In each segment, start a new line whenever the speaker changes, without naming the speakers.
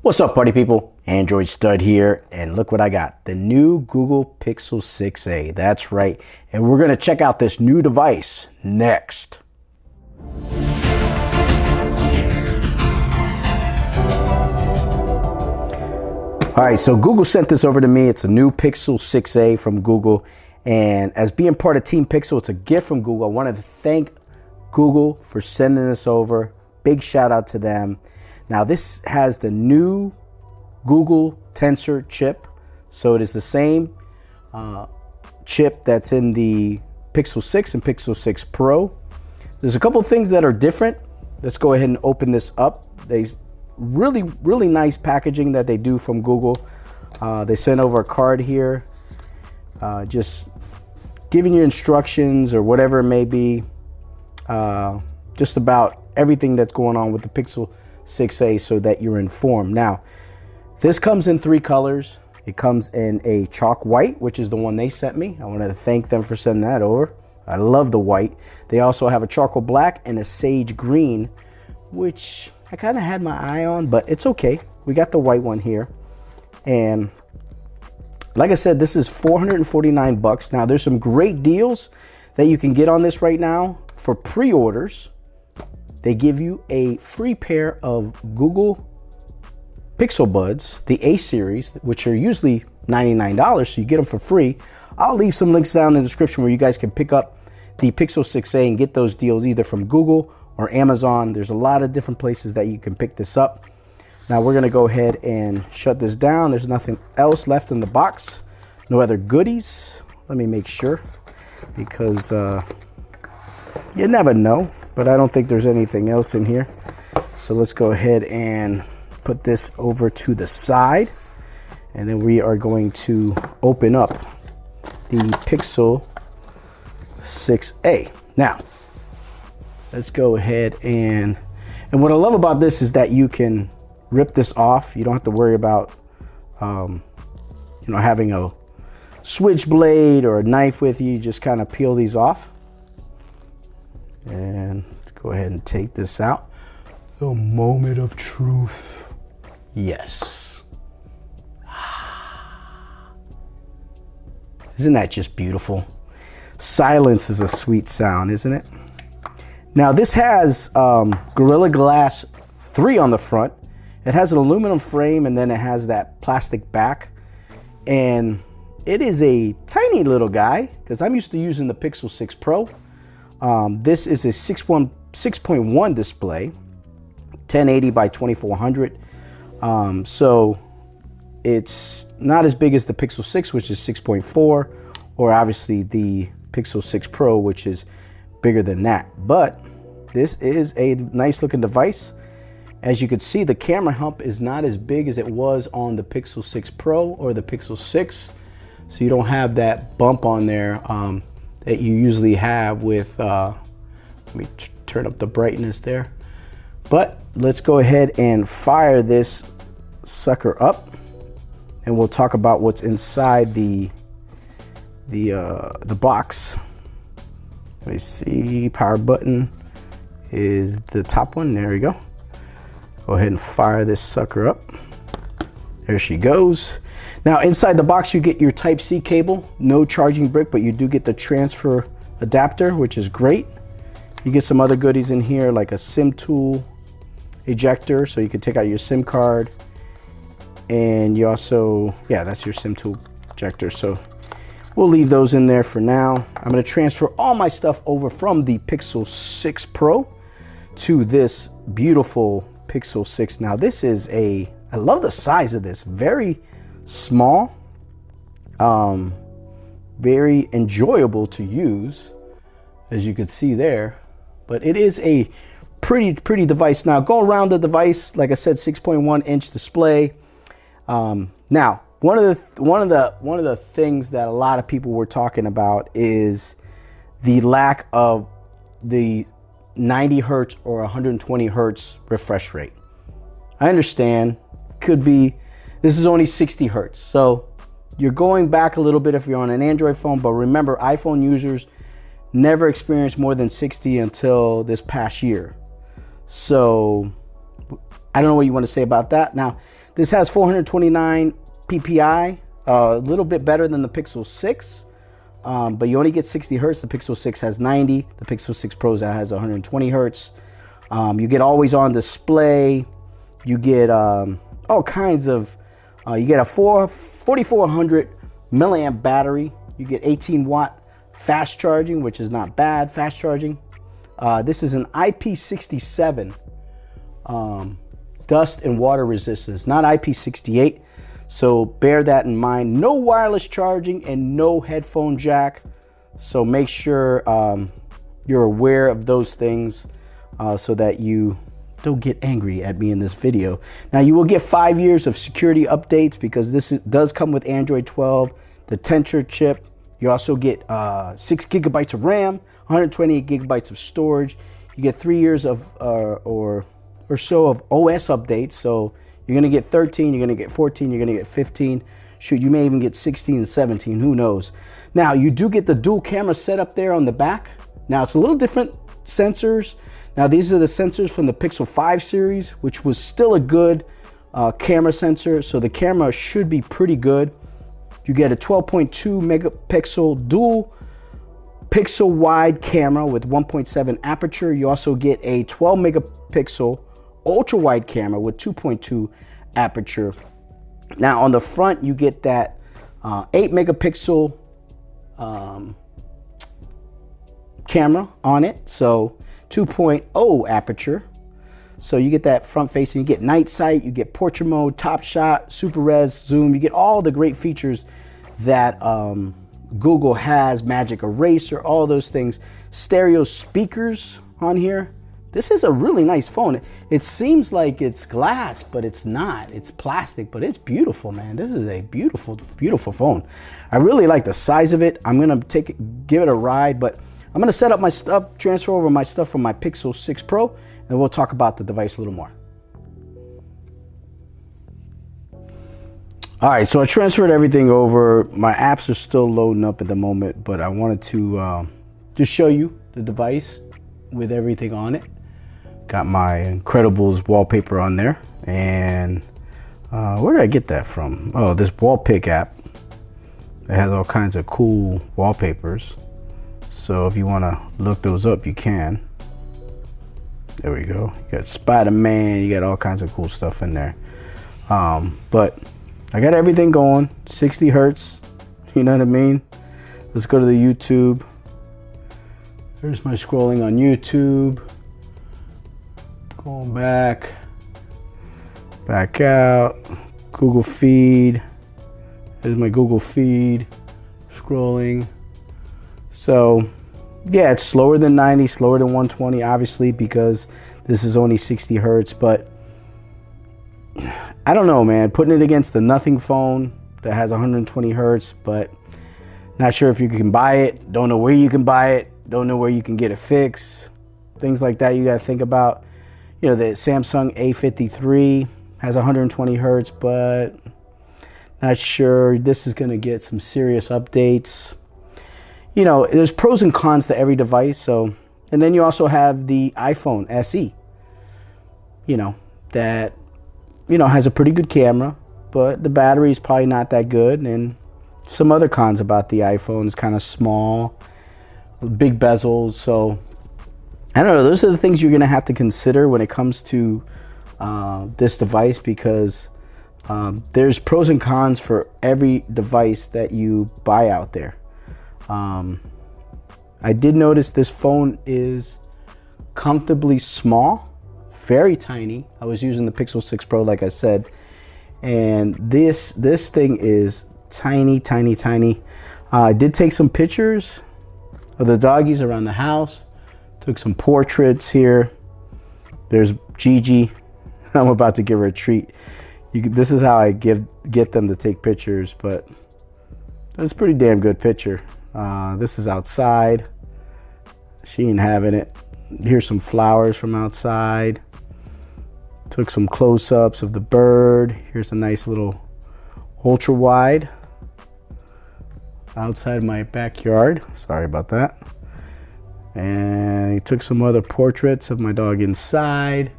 What's up, party people? Android Stud here, and look what I got. The new Google Pixel 6a. That's right. And we're going to check out this new device next. All right, so Google sent this over to me. It's a new Pixel 6a from Google. And as being part of Team Pixel, it's a gift from Google. I wanted to thank Google for sending this over. Big shout out to them. Now this has the new Google Tensor chip. So it is the same chip that's in the Pixel 6 and Pixel 6 Pro. There's a couple of things that are different. Let's go ahead and open this up. They really nice packaging that they do from Google. They sent over a card here, just giving you instructions or whatever it may be, just about everything that's going on with the Pixel 6a so that you're informed. Now, this comes in 3 colors. It comes in a chalk white, which is the one they sent me. I wanted to thank them for sending that over. I love the white. They also have a charcoal black and a sage green, which I kind of had my eye on, but it's okay. We got the white one here. And like I said, this is $449. Now, there's some great deals that you can get on this right now for pre-orders. They give you a free pair of Google Pixel Buds, the A series, which are usually $99, so you get them for free. I'll leave some links down in the description where you guys can pick up the Pixel 6a and get those deals either from Google or Amazon. There's a lot of different places that you can pick this up. Now we're gonna go ahead and shut this down. There's nothing else left in the box. No other goodies. Let me make sure, because you never know. But I don't think there's anything else in here. So let's go ahead and put this over to the side. And then we are going to open up the Pixel 6a. Now, let's go ahead and what I love about this is that you can rip this off. You don't have to worry about, having a switchblade or a knife with you. You just kind of peel these off. And let's go ahead and take this out. The moment of truth. Yes. Isn't that just beautiful? Silence is a sweet sound, isn't it? Now this has Gorilla Glass 3 on the front. It has an aluminum frame and then it has that plastic back. And it is a tiny little guy because I'm used to using the Pixel 6 Pro. This is a 6.1 display, 1080 by 2400. So it's not as big as the Pixel 6, which is 6.4, or obviously the Pixel 6 Pro, which is bigger than that. But this is a nice looking device. As you can see, the camera hump is not as big as it was on the Pixel 6 Pro or the Pixel 6. So you don't have that bump on there that you usually have with, let me turn up the brightness there. But let's go ahead and fire this sucker up, and we'll talk about what's inside the box. Let me see, power button is the top one. There we go. Go ahead and fire this sucker up. There she goes. Now inside the box you get your Type-C cable, no charging brick, but you do get the transfer adapter, which is great. You get some other goodies in here like a SIM tool ejector, so you can take out your SIM card. And you also, yeah, that's your SIM tool ejector. So we'll leave those in there for now. I'm gonna transfer all my stuff over from the Pixel 6 Pro to this beautiful Pixel 6. Now this is I love the size of this, very small, very enjoyable to use, as you can see there. But it is a pretty device. Now go around the device, like I said, 6.1 inch display. Now one of the things that a lot of people were talking about is the lack of the 90 hertz or 120 hertz refresh rate. I understand, could be, this is only 60 hertz. So you're going back a little bit if you're on an Android phone, but remember, iPhone users never experienced more than 60 until this past year. So I don't know what you want to say about that. Now, this has 429 PPI, a little bit better than the Pixel 6, but you only get 60 hertz. The Pixel 6 has 90. The Pixel 6 Pro has 120 hertz. You get always on display. You get all kinds of, you get a 4400 milliamp battery. You get 18 watt fast charging, which is not bad, fast charging. This is an IP67 dust and water resistance, not IP68. So bear that in mind. No wireless charging and no headphone jack. So make sure you're aware of those things so that you don't get angry at me in this video. Now, you will get 5 years of security updates because does come with Android 12, the Tensor chip. You also get 6 gigabytes of RAM, 128 gigabytes of storage. You get 3 years of or so of OS updates. So you're gonna get 13, you're gonna get 14, you're gonna get 15. Shoot, you may even get 16 and 17, who knows. Now, you do get the dual camera setup there on the back. Now, it's a little different sensors. Now, these are the sensors from the Pixel 5 series, which was still a good camera sensor. So the camera should be pretty good. You get a 12.2 megapixel dual pixel wide camera with 1.7 aperture. You also get a 12 megapixel ultra wide camera with 2.2 aperture. Now, on the front, you get that 8 megapixel camera on it. So 2.0 aperture. So you get that front facing, you get night sight, you get portrait mode, top shot, super res, zoom. You get all the great features that Google has, magic eraser, all those things. Stereo speakers on here. This is a really nice phone. It seems like it's glass, but it's not. It's plastic, but it's beautiful, man. This is a beautiful, beautiful phone. I really like the size of it. I'm gonna give it a ride, but I'm gonna set up my stuff, transfer over my stuff from my Pixel 6 Pro, and we'll talk about the device a little more. All right, so I transferred everything over. My apps are still loading up at the moment, but I wanted to just show you the device with everything on it. Got my Incredibles wallpaper on there, and where did I get that from? Oh, this Wallpick app. It has all kinds of cool wallpapers. So if you want to look those up, you can. There we go. You got Spider-Man. You got all kinds of cool stuff in there. But I got everything going. 60 hertz. You know what I mean? Let's go to the YouTube. There's my scrolling on YouTube. Going back out. Google feed. There's my Google feed. Scrolling. So, yeah, it's slower than 90, slower than 120, obviously, because this is only 60 hertz. But I don't know, man. Putting it against the Nothing phone that has 120 hertz, but not sure if you can buy it. Don't know where you can buy it. Don't know where you can get it fixed. Things like that you got to think about. You know, the Samsung A53 has 120 hertz, but not sure. This is going to get some serious updates. You know, there's pros and cons to every device. So, and then you also have the iPhone SE, you know, that, you know, has a pretty good camera, but the battery is probably not that good. And some other cons about the iPhone is kind of small, big bezels. So I don't know. Those are the things you're going to have to consider when it comes to this device, because there's pros and cons for every device that you buy out there. I did notice this phone is comfortably small, very tiny. I was using the Pixel 6 Pro, like I said, and this thing is tiny, tiny, tiny. I did take some pictures of the doggies around the house. Took some portraits here. There's Gigi. I'm about to give her a treat. This is how I get them to take pictures, but that's a pretty damn good picture. This is outside. She ain't having it. Here's some flowers from outside. Took some close-ups of the bird. Here's a nice little ultra wide outside my backyard. Sorry about that. And he took some other portraits of my dog inside.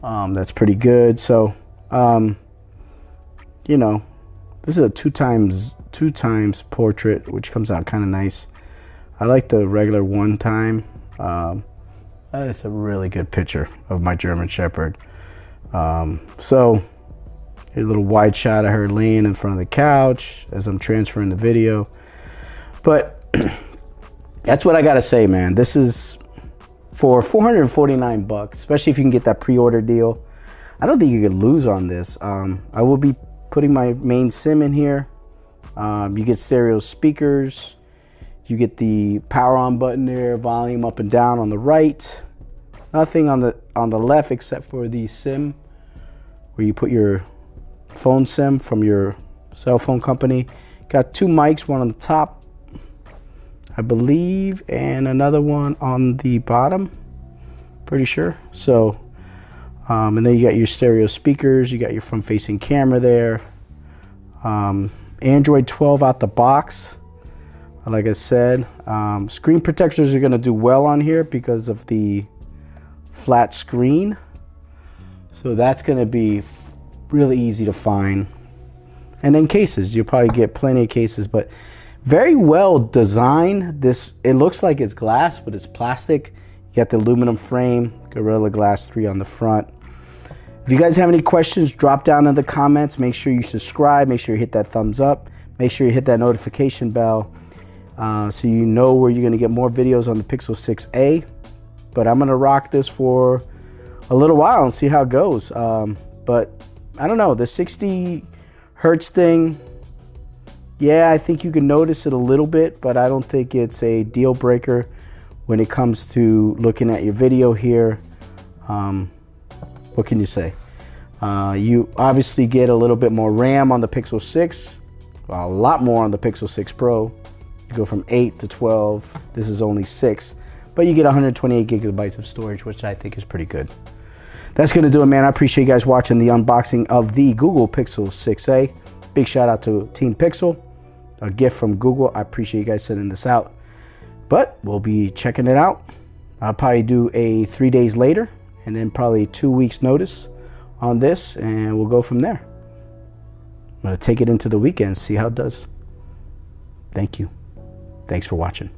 That's pretty good. So, you know, this is a two times portrait, which comes out kind of nice. I like the regular one time. It's a really good picture of my German Shepherd. So a little wide shot of her laying in front of the couch as I'm transferring the video. But that's what I gotta say, man. This is for $449, especially if you can get that pre-order deal. I don't think you could lose on this. I will be putting my main SIM in here. You get stereo speakers. You get the power on button there, volume up and down on the right. Nothing on the left except for the SIM, where you put your phone SIM from your cell phone company. Got two mics, one on the top, I believe, and another one on the bottom, pretty sure. So, and then you got your stereo speakers, you got your front-facing camera there. Android 12 out the box. Like I said, screen protectors are going to do well on here because of the flat screen. So that's going to be really easy to find. And then cases, you'll probably get plenty of cases, but very well designed. This, it looks like it's glass, but it's plastic. You got the aluminum frame, Gorilla Glass 3 on the front. If you guys have any questions, drop down in the comments. Make sure you subscribe. Make sure you hit that thumbs up. Make sure you hit that notification bell so you know where you're going to get more videos on the Pixel 6a. But I'm going to rock this for a little while and see how it goes. But I don't know, the 60 hertz thing, yeah, I think you can notice it a little bit, but I don't think it's a deal breaker when it comes to looking at your video here. What can you say? You obviously get a little bit more RAM on the Pixel 6, a lot more on the Pixel 6 Pro. You go from 8 to 12. This is only 6, but you get 128 gigabytes of storage, which I think is pretty good. That's going to do it, man. I appreciate you guys watching the unboxing of the Google Pixel 6a. Big shout out to Team Pixel, a gift from Google. I appreciate you guys sending this out, but we'll be checking it out. I'll probably do a 3 days later and then probably 2 weeks notice on this, and we'll go from there. I'm going to take it into the weekend, see how it does. Thank you. Thanks for watching.